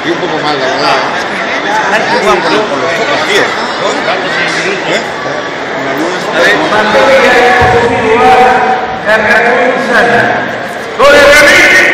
Y un poco más, la verdad. Juegan con los ojos, tío. ¿Eh? A ver, cuando carga con Sana. ¡Gol de Ramírez!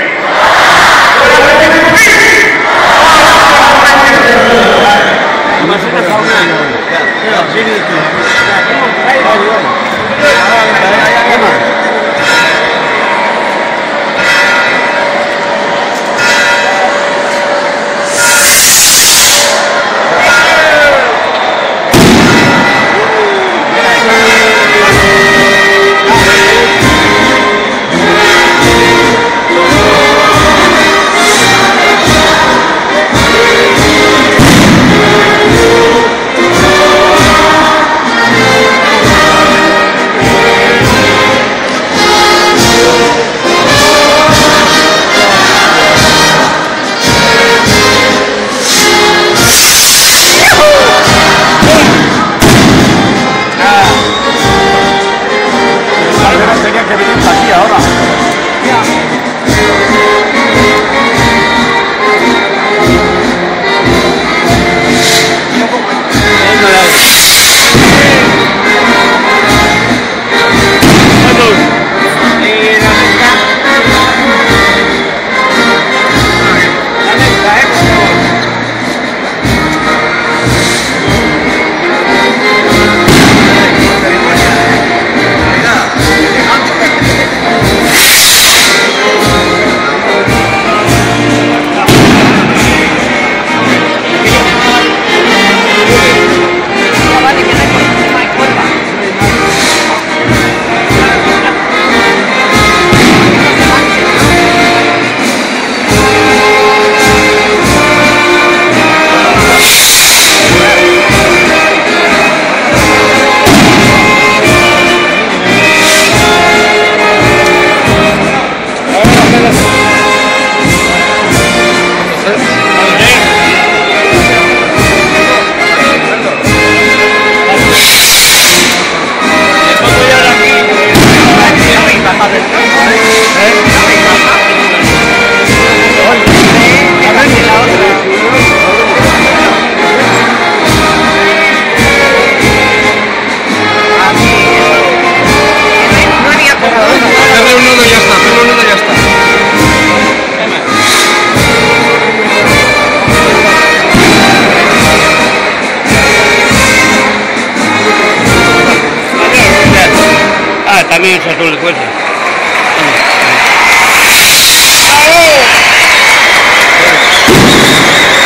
También se suele cuesta.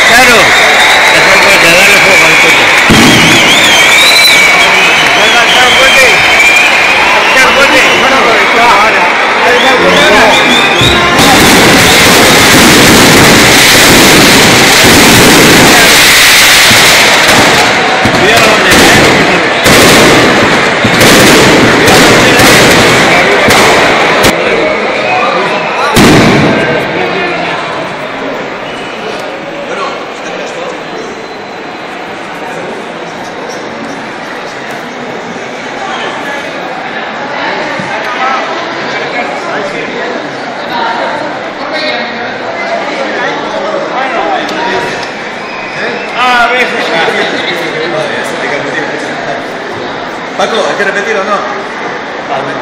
Claro, eso es coche, dale fuego al coche. Venga, echar un coche. Echar un coche. Bueno, pues ahora. Ahí está el coche. Paco, ¿hay que repetir o no? Vale.